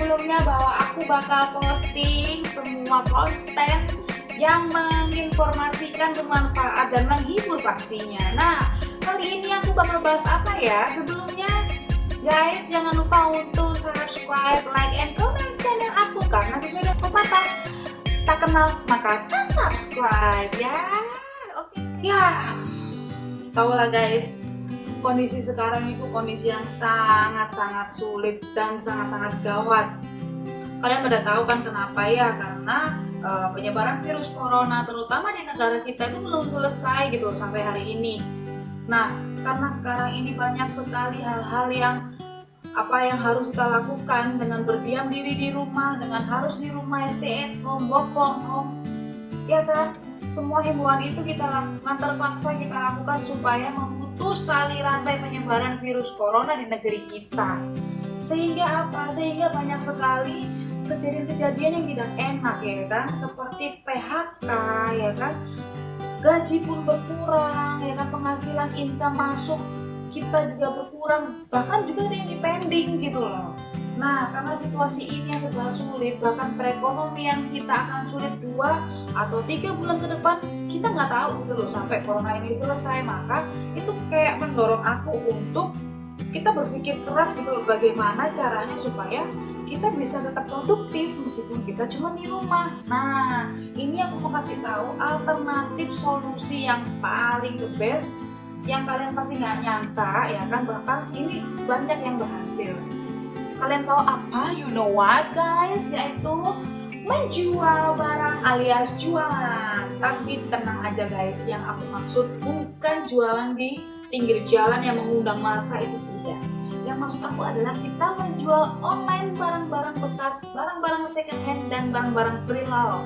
sebelumnya bahwa aku bakal posting semua konten yang menginformasikan, bermanfaat, dan menghibur pastinya. Nah, kali ini aku bakal bahas apa ya? Sebelumnya, guys, jangan lupa untuk subscribe, like, and comment channel aku karena sesuai dengan pepatah, tak kenal maka tak subscribe ya. Oke. Ya, tau lah guys, kondisi sekarang itu kondisi yang sangat-sangat sulit dan sangat-sangat gawat. Kalian pada tahu kan kenapa ya? Karena penyebaran virus corona terutama di negara kita itu belum selesai gitu sampai hari ini. Nah, karena sekarang ini banyak sekali hal-hal yang harus kita lakukan dengan berdiam diri di rumah, dengan harus di rumah, stay at home, work from home, ya kan? Semua himbauan itu kita lakukan, terpaksa kita lakukan supaya memutus tali rantai penyebaran virus corona di negeri kita. Sehingga apa? Sehingga banyak sekali kejadian-kejadian yang tidak enak, ya kan? Seperti PHK, ya kan? Gaji pun berkurang, ya kan? Penghasilan income masuk kita juga berkurang, bahkan juga ada yang dipending gitu loh. Nah, karena situasi ini yang serba sulit, bahkan perekonomian kita akan sulit 2 atau 3 bulan ke depan, kita nggak tahu gitu loh sampai corona ini selesai. Maka itu kayak mendorong aku untuk kita berpikir keras gitu loh, bagaimana caranya supaya kita bisa tetap produktif meskipun kita cuma di rumah. Nah, ini aku mau kasih tahu alternatif solusi yang paling the best, yang kalian pasti nggak nyangka ya kan, bahkan ini banyak yang berhasil. Kalian tahu apa? You know what guys? Yaitu menjual barang alias jualan. Tapi tenang aja guys, yang aku maksud bukan jualan di pinggir jalan yang mengundang massa, itu tidak. Yang maksud aku adalah kita menjual online barang-barang bekas, barang-barang second hand, dan barang-barang pre-love.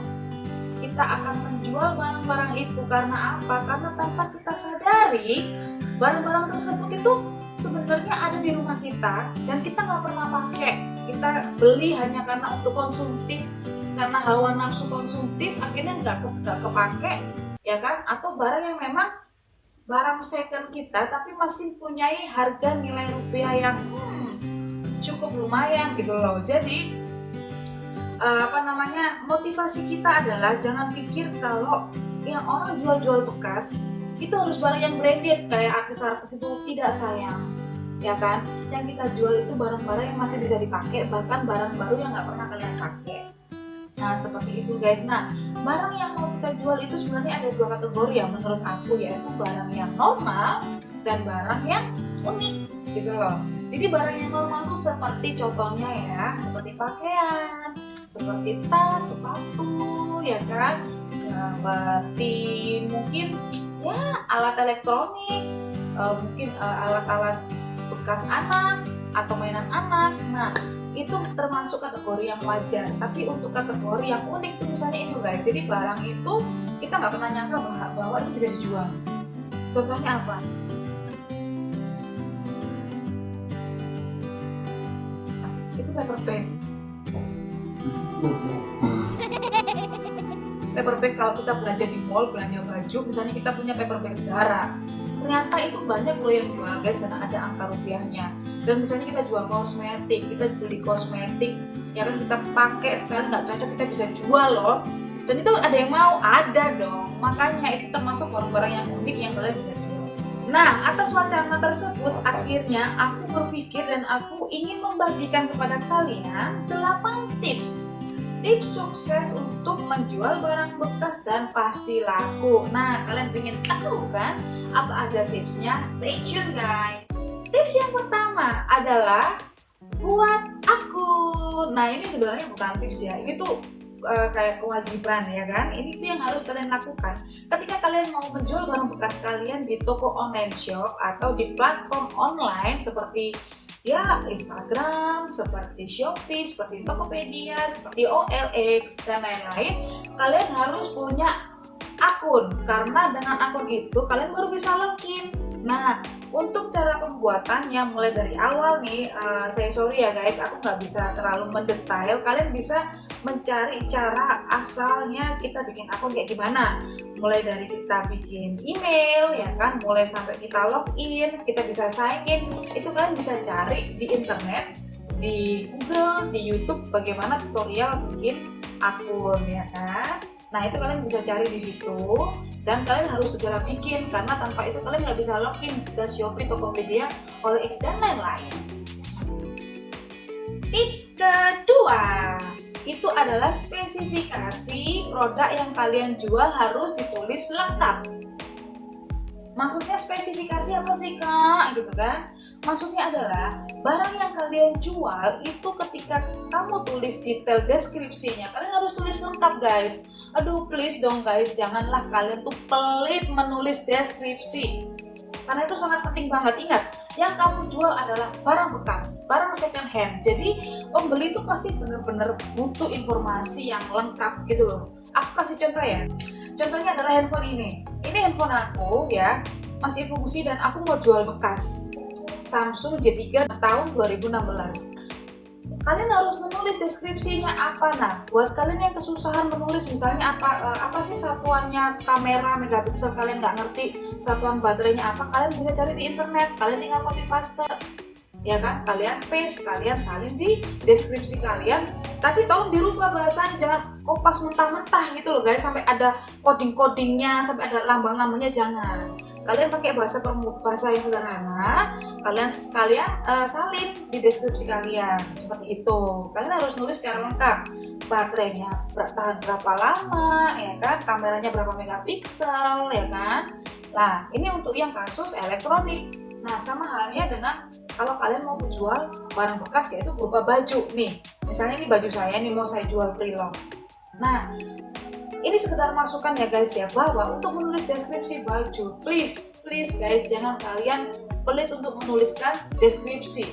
Kita akan menjual barang-barang itu karena apa? Karena tanpa kita sadari, barang-barang tersebut itu sebenarnya ada di rumah kita dan kita nggak pernah pakai. Kita beli hanya karena untuk konsumtif, karena hawa nafsu konsumtif, akhirnya nggak kepake, ya kan? Atau barang yang memang barang second kita tapi masih punyai harga nilai rupiah yang cukup lumayan gitu loh. Jadi motivasi kita adalah jangan pikir kalau yang orang jual-jual bekas itu harus barang yang branded kayak artis-artis, itu tidak, sayang, ya kan? Yang kita jual itu barang-barang yang masih bisa dipakai, bahkan barang baru yang nggak pernah kalian pakai. Nah, seperti itu guys. Nah, barang yang mau kita jual itu sebenarnya ada 2 kategori ya menurut aku, yaitu barang yang normal dan barang yang unik gitu loh. Jadi barang yang normal itu seperti contohnya ya, seperti pakaian, seperti tas, sepatu, ya kan? Seperti mungkin ya alat elektronik, mungkin alat-alat bekas anak atau mainan anak. Nah, itu termasuk kategori yang wajar. Tapi untuk kategori yang unik itu misalnya itu guys, jadi barang itu kita nggak pernah nyangka bahwa itu bisa dijual. Contohnya apa? Itu paper bag. Paper bag kalau kita belanja di mall, belanja baju, misalnya kita punya paper bag Zara, ternyata itu banyak loh yang jual guys, dan ada angka rupiahnya. Dan misalnya kita jual kosmetik, kita beli kosmetik, ya kan, kita pakai sekali nggak cocok, kita bisa jual loh. Dan itu ada yang mau, ada dong. Makanya itu termasuk barang-barang yang unik yang kalian bisa jual. Nah, atas wacana tersebut, akhirnya aku berpikir dan aku ingin membagikan kepada kalian 8 tips sukses untuk menjual barang bekas dan pasti laku. Nah, kalian ingin tahu kan apa aja tipsnya? Stay tune guys. Tips yang pertama adalah buat akun. Nah, ini sebenarnya bukan tips ya, ini tuh kayak kewajiban, ya kan? Ini tuh yang harus kalian lakukan ketika kalian mau menjual barang bekas kalian di toko online shop atau di platform online seperti ya Instagram, seperti Shopee, seperti Tokopedia, seperti OLX, dan lain-lain. Kalian harus punya akun, karena dengan akun itu kalian baru bisa login. Nah, untuk cara pembuatannya mulai dari awal nih, saya sorry ya guys, aku nggak bisa terlalu mendetail. Kalian bisa mencari cara asalnya kita bikin akun kayak gimana. Mulai dari kita bikin email, ya kan, mulai sampai kita login, kita bisa sign in, itu kalian bisa cari di internet di Google, di YouTube bagaimana tutorial bikin akun ya kan. Nah itu kalian bisa cari di situ dan kalian harus segera bikin karena tanpa itu kalian nggak bisa login ke Shopee, Tokopedia, OLX dan lain-lain. Tips kedua itu adalah spesifikasi produk yang kalian jual harus ditulis lengkap. Maksudnya spesifikasi apa sih kak? Gitu kan? Maksudnya adalah barang yang kalian jual itu ketika kamu tulis detail deskripsinya, kalian harus tulis lengkap guys. Aduh please dong guys, janganlah kalian tuh pelit menulis deskripsi. Karena itu sangat penting banget. Ingat, yang kamu jual adalah barang bekas, barang second hand. Jadi pembeli itu pasti benar-benar butuh informasi yang lengkap gitu loh. Aku kasih contoh ya. Contohnya adalah handphone ini. Ini handphone aku ya, masih fungsi dan aku mau jual bekas. Samsung J3 tahun 2016. Kalian harus menulis deskripsinya apa. Nah, buat kalian yang kesusahan menulis misalnya apa sih satuannya kamera megapiksel, kalian nggak ngerti satuan baterainya apa, kalian bisa cari di internet, kalian tinggal copy paste ya kan, kalian paste, kalian salin di deskripsi kalian, tapi tolong dirubah bahasanya, jangan kopas mentah-mentah gitu loh guys, sampai ada coding-codingnya, sampai ada lambang-lambangnya, jangan. Kalian pakai bahasa yang sederhana, kalian salin di deskripsi kalian seperti itu. Kalian harus nulis secara lengkap, baterainya tahan berapa lama ya kan, kameranya berapa megapiksel ya kan. Nah ini untuk yang kasus elektronik. Nah sama halnya dengan kalau kalian mau jual barang bekas, yaitu berupa baju nih, misalnya ini baju saya nih mau saya jual pre-love. Nah ini sekedar masukan ya guys ya, bahwa untuk menulis deskripsi baju, please guys, jangan kalian pelit untuk menuliskan deskripsi.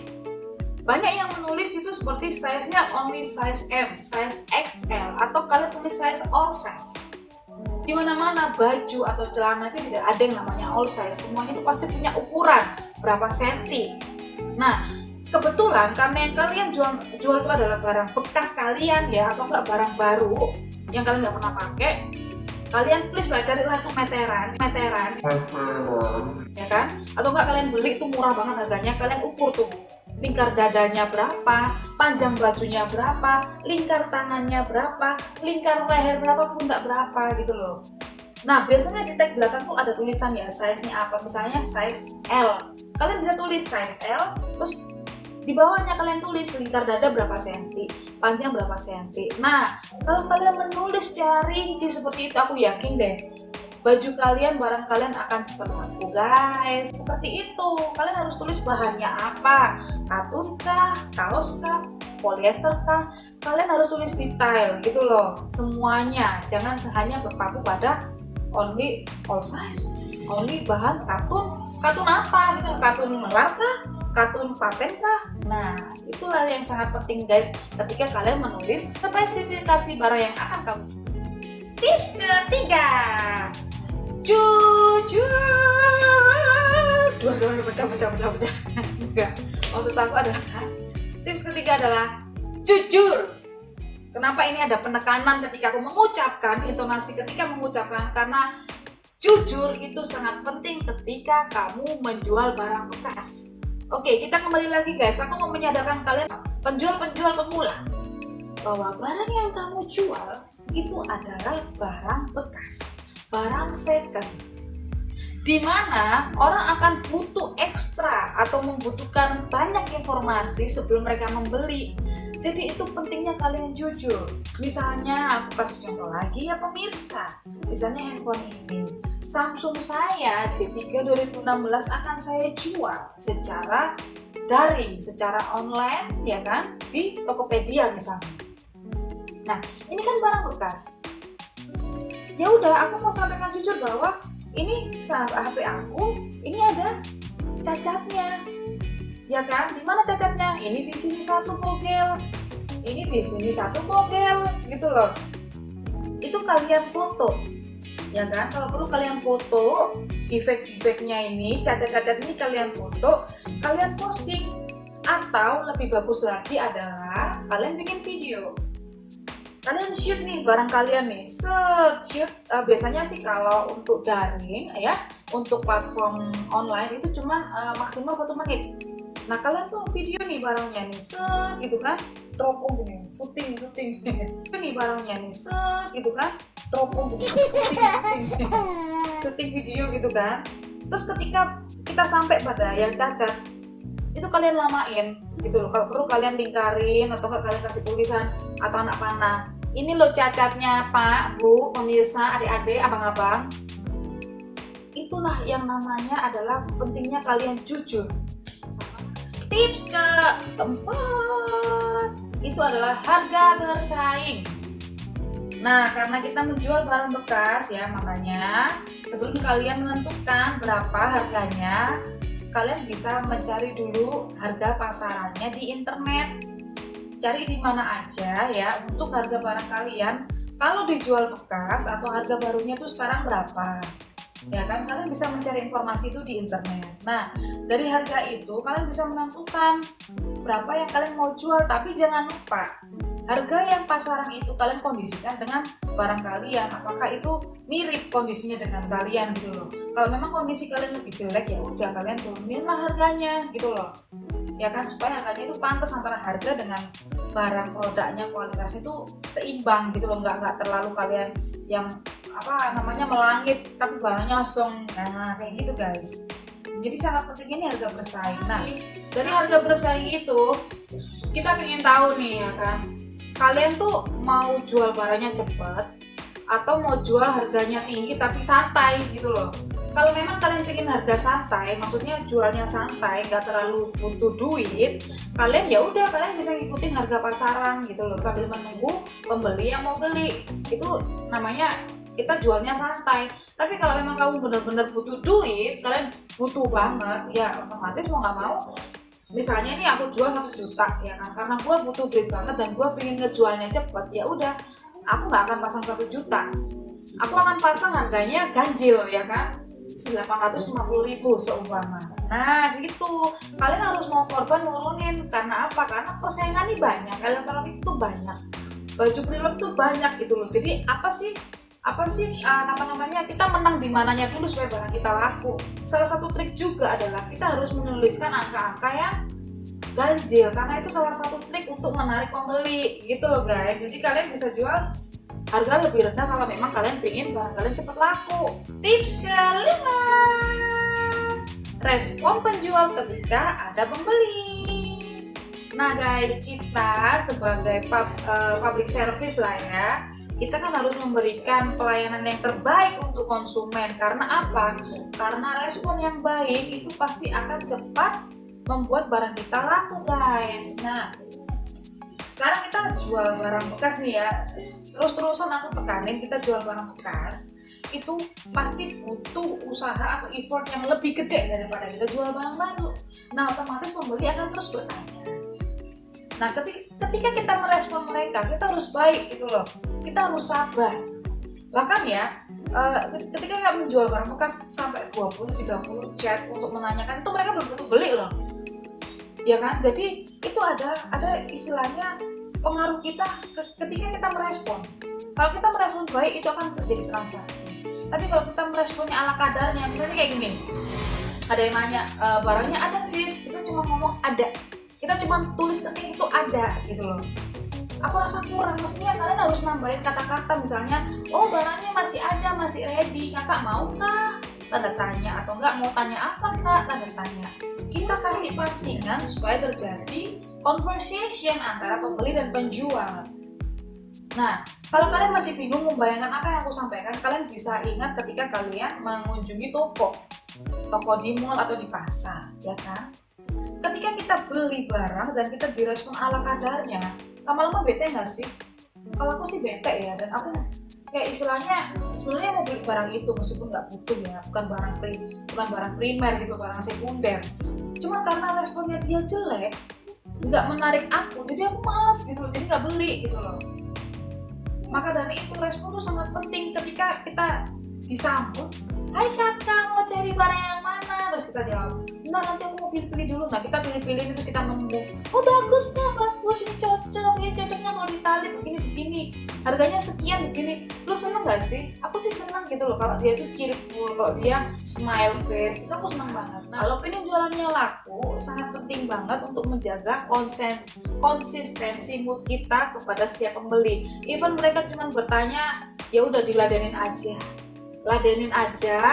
Banyak yang menulis itu seperti size-nya only size M, size XL, atau kalian tulis size all size. Di mana-mana baju atau celana itu tidak ada yang namanya all size, semuanya itu pasti punya ukuran berapa senti. Nah kebetulan karena yang kalian jual itu adalah barang bekas kalian ya, atau enggak barang baru yang kalian nggak pernah pakai, kalian please lah carilah itu meteran ya kan, atau enggak kalian beli itu murah banget harganya, kalian ukur tuh lingkar dadanya berapa, panjang bajunya berapa, lingkar tangannya berapa, lingkar leher berapa, pundak berapa gitu loh. Nah biasanya di tag belakang tuh ada tulisan ya size-nya apa, misalnya size L, kalian bisa tulis size L, terus di bawahnya kalian tulis lingkar dada berapa senti, panjang berapa senti. Nah kalau kalian menulis secara rinci seperti itu, aku yakin deh baju kalian, barang kalian akan cepat laku guys. Seperti itu, kalian harus tulis bahannya apa, katun kah, kaos kah, polyester kah, kalian harus tulis detail gitu loh semuanya. Jangan hanya berpaku pada only all size, only bahan katun apa gitu, katun melar kah, katun paten kah. Nah itulah yang sangat penting guys ketika kalian menulis spesifikasi barang yang akan kamu. Tips ketiga, jujur. Dua pecah enggak, maksud aku adalah tips ketiga adalah jujur. Kenapa ini ada penekanan ketika aku mengucapkan, intonasi ketika mengucapkan, karena jujur itu sangat penting ketika kamu menjual barang bekas. Oke, kita kembali lagi guys, aku mau menyadarkan kalian penjual-penjual pemula bahwa barang yang kamu jual itu adalah barang bekas, barang second, dimana orang akan butuh ekstra atau membutuhkan banyak informasi sebelum mereka membeli. Jadi itu pentingnya kalian jujur. Misalnya aku kasih contoh lagi ya pemirsa, misalnya handphone ini Samsung saya J3 2016 akan saya jual secara daring, secara online ya kan, di Tokopedia misalnya. Nah ini kan barang bekas, ya udah aku mau sampaikan jujur bahwa ini HP aku ini ada cacatnya ya kan. Di mana cacatnya? Ini di sini satu bogel, ini di sini satu bogel gitu loh. Itu kalian foto ya kan, kalau perlu kalian foto defect-defectnya ini, cacat-cacat ini kalian foto, kalian posting. Atau lebih bagus lagi adalah kalian bikin video, kalian shoot nih barang kalian nih, shoot. Biasanya sih kalau untuk daring ya, untuk platform online itu cuma maksimal 1 menit Nah kalian tuh video nih barangnya nih set gitu kan, teropong gini, syuting ini barangnya nih set gitu kan, teropong gini, syuting video gitu kan. Terus ketika kita sampai pada yang cacat, itu kalian lamain gitu loh. Kalau perlu kalian lingkarin atau kalian kasih tulisan atau anak panah. Ini loh cacatnya Pak, Bu, pemirsa, adik-adik, abang-abang. Itulah yang namanya adalah pentingnya kalian jujur. Tips keempat itu adalah harga bersaing. Nah, karena kita menjual barang bekas ya, makanya sebelum kalian menentukan berapa harganya, kalian bisa mencari dulu harga pasarannya di internet. Cari di mana aja ya untuk harga barang kalian. Kalau dijual bekas atau harga barunya tuh sekarang berapa? Ya kan, kalian bisa mencari informasi itu di internet. Nah, dari harga itu kalian bisa menentukan berapa yang kalian mau jual. Tapi jangan lupa, harga yang pasaran itu kalian kondisikan dengan barang kalian. Apakah itu mirip kondisinya dengan kalian gitu loh. Kalau memang kondisi kalian lebih jelek, ya udah kalian turuninlah harganya gitu loh. Ya kan, supaya harganya itu pantas antara harga dengan barang produknya, kualitasnya itu seimbang gitu loh, nggak terlalu kalian yang melangit tapi barangnya kosong. Nah kayak gitu guys. Jadi sangat penting ini harga bersaing. Nah dari harga bersaing itu kita ingin tahu nih ya kan, kalian tuh mau jual barangnya cepat atau mau jual harganya tinggi tapi santai gitu loh. Kalau memang kalian bikin harga santai, maksudnya jualnya santai, nggak terlalu butuh duit, kalian ya udah kalian bisa ngikutin harga pasaran gitu loh sambil menunggu pembeli yang mau beli. Itu namanya kita jualnya santai. Tapi kalau memang kamu benar-benar butuh duit, kalian butuh banget, ya otomatis mau nggak mau. Misalnya ini aku jual 1 juta ya kan, karena gue butuh duit banget dan gue pengen ngejualnya cepet, ya udah aku nggak akan pasang 1 juta. Aku akan pasang harganya ganjil ya kan, 850.000 seumpama. Nah gitu, kalian harus mau korban nurunin. Karena apa? Karena persaingan ini banyak, elektronik itu banyak, baju pre-love tuh banyak gitu loh. Jadi apa sih kita menang di mananya dulu supaya barang kita laku. Salah satu trik juga adalah kita harus menuliskan angka-angka yang ganjil, karena itu salah satu trik untuk menarik pembeli gitu loh guys. Jadi kalian bisa jual harga lebih rendah kalau memang kalian pengen barang kalian cepat laku. Tips kelima, respon penjual ketika ada pembeli. Nah guys, kita sebagai public service lah ya, kita kan harus memberikan pelayanan yang terbaik untuk konsumen. Karena apa? Karena respon yang baik itu pasti akan cepat membuat barang kita laku guys. Nah sekarang kita jual barang bekas nih ya, terus-terusan aku tekanin, kita jual barang bekas itu pasti butuh usaha atau effort yang lebih gede daripada kita jual barang baru. Nah otomatis pembeli akan terus bertanya. Nah ketika kita merespon mereka, kita harus baik gitu loh, kita harus sabar. Bahkan ya ketika kita menjual barang bekas sampai 20-30 chat untuk menanyakan, itu mereka belum tentu beli loh ya kan. Jadi itu ada istilahnya pengaruh kita ketika kita merespon. Kalau kita merespon baik, itu akan terjadi transaksi. Tapi kalau kita meresponnya ala kadarnya, misalnya kayak gini, ada yang nanya barangnya ada sis, kita cuma ngomong ada, kita cuma tulis ketik itu ada gitu loh. Aku rasa kurang, mestinya kalian harus nambahin kata-kata, misalnya oh barangnya masih ada, masih ready, kakak mau kah? Tanda tanya. Atau enggak, mau tanya apa kak? Tanda tanya. Kita kasih pancingan supaya terjadi conversation antara pembeli dan penjual. Nah, kalau kalian masih bingung membayangkan apa yang aku sampaikan, kalian bisa ingat ketika kalian mengunjungi toko di mall atau di pasar, ya kan? Ketika kita beli barang dan kita direspon ala kadarnya, lama-lama bete nggak sih? Kalau aku sih bete ya, dan aku kayak istilahnya sebenarnya mau beli barang itu meskipun nggak butuh ya, bukan barang primer gitu, barang sekunder. Cuma karena responnya dia jelek, nggak menarik aku, jadi aku malas gitu loh, jadi nggak beli gitu loh. Maka dari itu respon itu sangat penting. Ketika kita disambut, hai kakak mau cari barang yang mana, terus kita jawab, nah nanti aku mau pilih-pilih dulu. Nah kita pilih-pilih terus kita nemu, oh bagus nah, bagus, ini cocok, ini cocoknya kalau ditali begini, harganya sekian begini. Lu seneng gak sih? Aku sih seneng gitu loh, kalau dia tuh cheerful, kalau dia smile face, itu aku seneng banget. Nah kalau pengen jualannya laku, sangat penting banget untuk menjaga konsistensi mood kita kepada setiap pembeli. Even mereka cuma bertanya, ya udah diladenin aja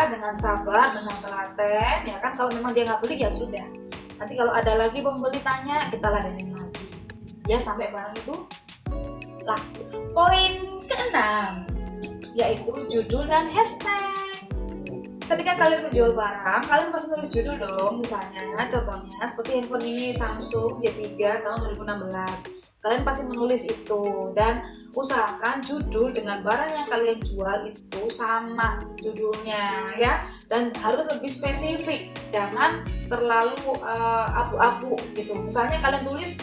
dengan sabar, dengan telaten, ya kan. Kalau memang dia nggak beli ya sudah, nanti kalau ada lagi pembeli tanya, kita ladenin lagi ya sampai barang itu laku. Poin keenam yaitu judul dan hashtag. Ketika kalian menjual barang, kalian pasti nulis judul dong. Misalnya, contohnya seperti handphone ini Samsung J3 tahun 2016. Kalian pasti menulis itu, dan usahakan judul dengan barang yang kalian jual itu sama judulnya ya, dan harus lebih spesifik, jangan terlalu abu-abu gitu. Misalnya kalian tulis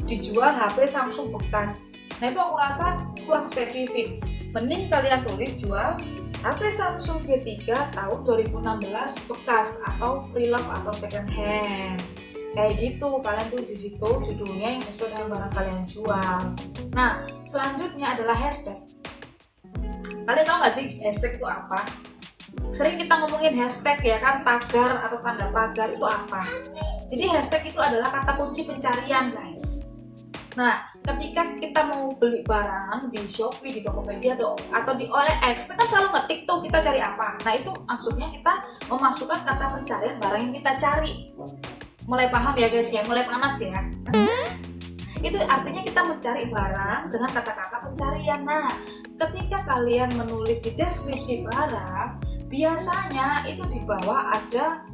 dijual HP Samsung bekas, nah itu aku rasa kurang spesifik. Mending kalian tulis jual HP Samsung J3 tahun 2016 bekas atau pre-love atau second hand. Kayak gitu, kalian tulis di situ judulnya yang sesuai dengan barang kalian jual. Nah, selanjutnya adalah hashtag. Kalian tahu nggak sih hashtag itu apa? Sering kita ngomongin hashtag ya kan, tagar atau tanda pagar itu apa? Jadi hashtag itu adalah kata kunci pencarian, guys. Nah, ketika kita mau beli barang di Shopee, di Tokopedia atau di OLX, kita kan selalu ngetik tuh kita cari apa. Nah, itu maksudnya kita memasukkan kata pencarian barang yang kita cari. Mulai paham ya guys ya, mulai panas ya. Itu artinya kita mencari barang dengan kata-kata pencarian. Nah, ketika kalian menulis di deskripsi barang, biasanya itu di bawah ada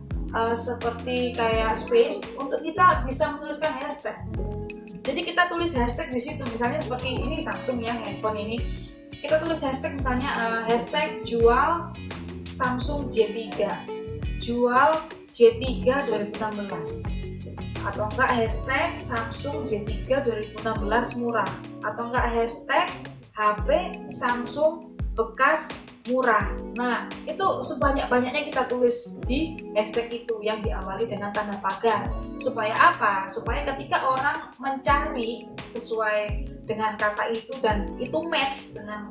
seperti kayak space untuk kita bisa menuliskan hashtag. Jadi kita tulis hashtag di situ, misalnya seperti ini Samsung ya, handphone ini. Kita tulis hashtag misalnya hashtag jual Samsung J3, jual J3 2016, atau enggak hashtag Samsung J3 2016 murah, atau enggak hashtag HP Samsung bekas murah. Nah, itu sebanyak-banyaknya kita tulis di hashtag itu yang diawali dengan tanda pagar. Supaya apa? Supaya ketika orang mencari sesuai dengan kata itu dan itu match dengan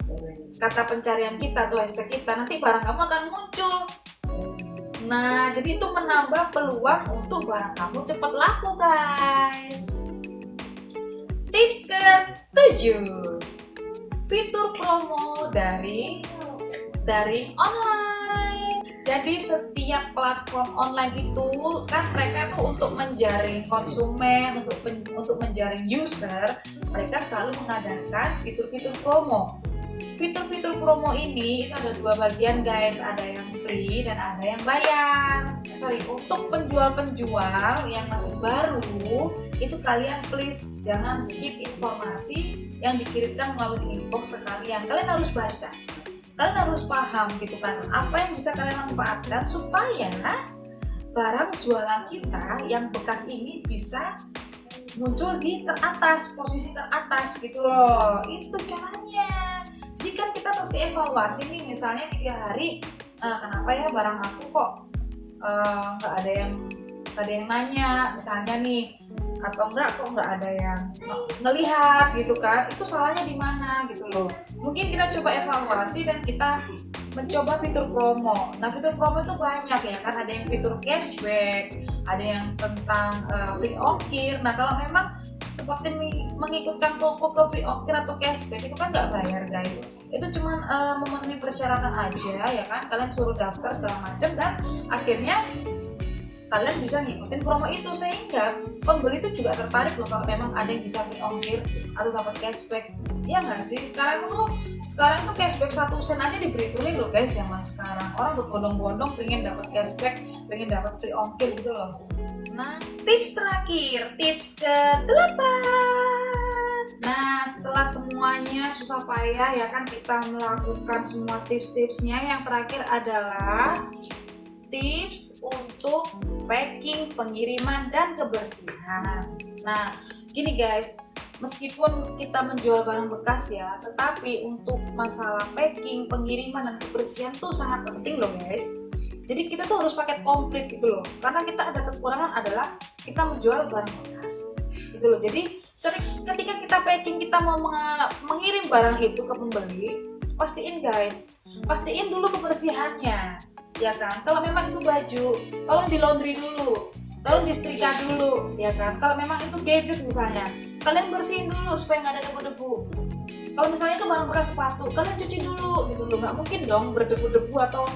kata pencarian kita atau hashtag kita, nanti barang kamu akan muncul. Nah, jadi itu menambah peluang untuk barang kamu cepat laku, guys. Tips ke-7, fitur promo dari online. Jadi setiap platform online itu kan mereka tuh untuk menjaring konsumen, untuk menjaring user, mereka selalu mengadakan fitur-fitur promo. Fitur-fitur promo ini itu ada dua bagian, guys, ada yang free dan ada yang bayar. Untuk penjual-penjual yang masih baru, itu kalian please jangan skip informasi yang dikirimkan melalui inbox ke kalian. Kalian harus baca, kalian harus paham gitu kan, apa yang bisa kalian manfaatkan supaya barang jualan kita yang bekas ini bisa muncul di teratas, posisi teratas gitu loh. Itu caranya. Jadi kan kita pasti evaluasi nih, misalnya 3 hari, kenapa ya barang aku kok nggak ada yang nanya misalnya nih, atau kok nggak ada yang ngelihat gitu kan, itu salahnya di mana gitu loh. Mungkin kita coba evaluasi dan kita mencoba fitur promo. Nah, fitur promo itu banyak ya kan, ada yang fitur cashback, ada yang tentang free ongkir. Nah, kalau memang seperti mengikutkan toko ke free ongkir atau cashback itu kan nggak bayar, guys. Itu cuma memenuhi persyaratan aja ya kan, kalian suruh daftar segala macam dan akhirnya kalian bisa ngikutin promo itu, sehingga pembeli itu juga tertarik loh kalau memang ada yang bisa free ongkir atau dapat cashback. Ya nggak sih, sekarang tuh cashback 1 sen aja diberituin loh, guys. Zaman sekarang orang berbondong-bondong pengen dapat cashback, pengen dapat free ongkir gitu loh. Nah, tips terakhir, tips ke-8. Nah, setelah semuanya susah payah ya kan kita melakukan semua tips-tipsnya, yang terakhir adalah tips untuk packing, pengiriman, dan kebersihan. Nah, gini guys, meskipun kita menjual barang bekas ya, tetapi untuk masalah packing, pengiriman, dan kebersihan tuh sangat penting loh, guys. Jadi kita tuh harus paket komplit gitu loh, karena kita ada kekurangan adalah kita menjual barang bekas gitu loh. Jadi ketika kita packing, kita mau mengirim barang itu ke pembeli, pastiin guys, pastiin dulu kebersihannya ya kan. Kalau memang itu baju, tolong di laundry dulu, tolong disetrika dulu ya kan. Kalau memang itu gadget misalnya, kalian bersihin dulu supaya nggak ada debu-debu. Kalau misalnya itu barang bekas sepatu, kalian cuci dulu gitu loh. Nggak mungkin dong berdebu-debu atau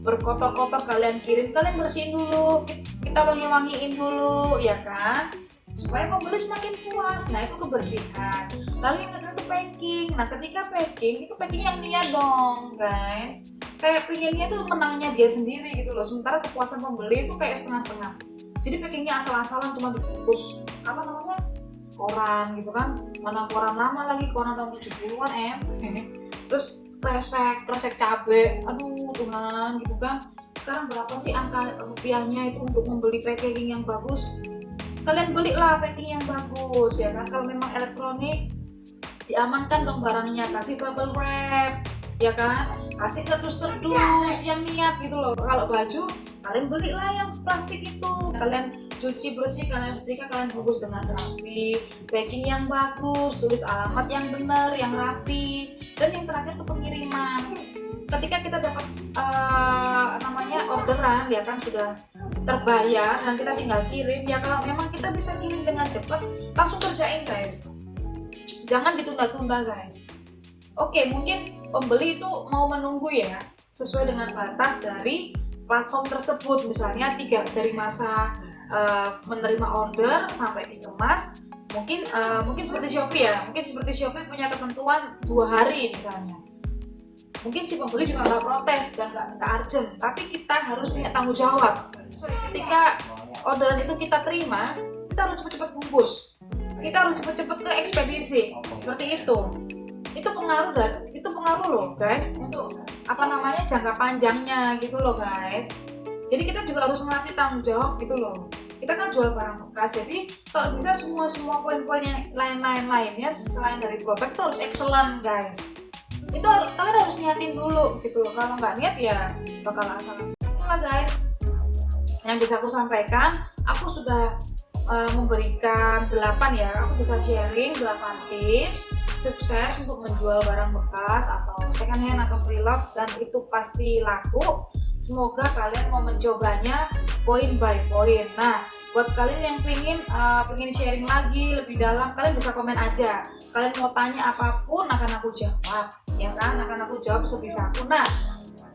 berkotor-kotor kalian kirim, kalian bersihin dulu, kita wangi-wangiin dulu ya kan, supaya pembeli semakin puas. Nah itu kebersihan. Lalu yang kedua itu packing. Nah ketika packing, itu packing yang niat dong guys, kayak pinginnya itu menangnya dia sendiri gitu loh, sementara kepuasan pembeli itu kayak setengah-setengah. Jadi packingnya asal-asalan, cuma dibungkus apa namanya, koran gitu kan, mana koran lama lagi, koran tahun 70-an terus kresek cabe, aduh Tuhan gitu kan. Sekarang berapa sih angka rupiahnya itu untuk membeli packaging yang bagus? Kalian belilah packing yang bagus ya kan. Kalau memang elektronik, diamankan dong barangnya, kasih bubble wrap ya kan, kasih kardus-kardus yang niat gitu loh. Kalau baju, kalian belilah yang plastik itu, kalian cuci bersih, kalian setrika, kalian bungkus dengan rapi, packing yang bagus, tulis alamat yang benar, yang rapi. Dan yang terakhir itu pengiriman. Ketika kita dapat namanya orderan ya kan, sudah terbayar dan kita tinggal kirim ya, kalau memang kita bisa kirim dengan cepat, langsung kerjain guys, jangan ditunda-tunda guys. Oke, mungkin pembeli itu mau menunggu ya, sesuai dengan batas dari platform tersebut, misalnya dari masa menerima order sampai dikemas, mungkin seperti Shopee ya, mungkin seperti Shopee punya ketentuan 2 hari misalnya. Mungkin si pembeli juga nggak protes dan nggak minta urgent, tapi kita harus punya tanggung jawab. Ketika orderan itu kita terima, kita harus cepet-cepet bungkus, kita harus cepet-cepet ke ekspedisi, seperti itu. Itu pengaruh loh guys, untuk apa namanya, jangka panjangnya gitu loh guys. Jadi kita juga harus ngelatih tanggung jawab gitu loh. Kita kan jual barang bekas, jadi kalau bisa semua poin-poin yang lainnya selain dari produk itu harus excellent guys. Itu kalian harus niatin dulu gitu loh. Kalau nggak niat ya bakal asal. Itulah guys yang bisa aku sampaikan. Aku sudah memberikan 8 ya, aku bisa sharing 8 tips sukses untuk menjual barang bekas atau second hand atau pre-love, dan itu pasti laku. Semoga kalian mau mencobanya poin by poin. Nah, buat kalian yang pengen sharing lagi lebih dalam, kalian bisa komen aja. Kalian mau tanya apapun akan aku jawab, ya kan? Akan aku jawab sebisa aku. Nah,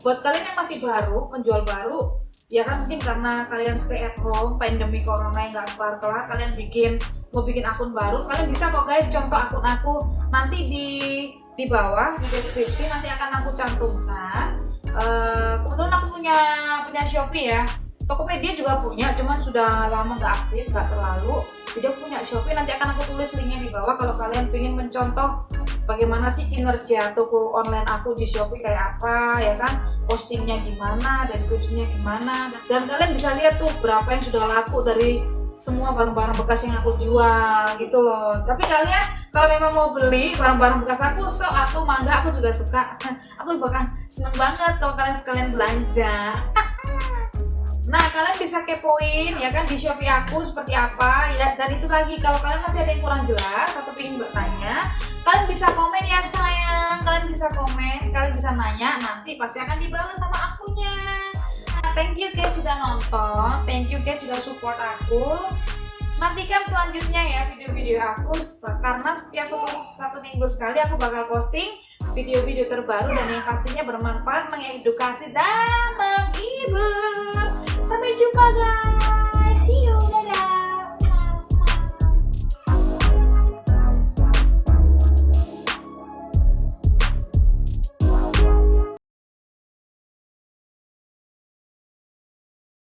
buat kalian yang masih baru, penjual baru, ya kan, mungkin karena kalian stay at home, pandemi corona yang nggak kelar-kelar, kalian mau bikin akun baru, kalian bisa kok guys contoh akun aku. Nanti di bawah di deskripsi nanti akan aku cantumkan. Kebetulan aku punya Shopee ya. Tokopedia juga punya, cuman sudah lama nggak aktif, nggak terlalu. Jadi aku punya Shopee, nanti akan aku tulis linknya di bawah kalau kalian pengen mencontoh bagaimana sih kinerja toko online aku di Shopee kayak apa ya kan, postingnya gimana, deskripsinya gimana, dan kalian bisa lihat tuh berapa yang sudah laku dari semua barang-barang bekas yang aku jual gitu loh. Tapi kalian kalau memang mau beli barang-barang bekas aku, sok aku mangga, aku juga suka. Aku bahkan seneng banget kalau kalian sekalian belanja. Nah, kalian bisa kepoin ya kan di Shopee aku seperti apa ya. Dan itu lagi, kalau kalian masih ada yang kurang jelas atau ingin bertanya, kalian bisa komen ya sayang. Kalian bisa komen, kalian bisa nanya, nanti pasti akan dibalas sama akunya. Nah, thank you guys sudah nonton, thank you guys sudah support aku. Nantikan selanjutnya ya video-video aku, karena setiap satu minggu sekali aku bakal posting video-video terbaru dan yang pastinya bermanfaat, mengedukasi dan menghibur. Sampai jumpa guys.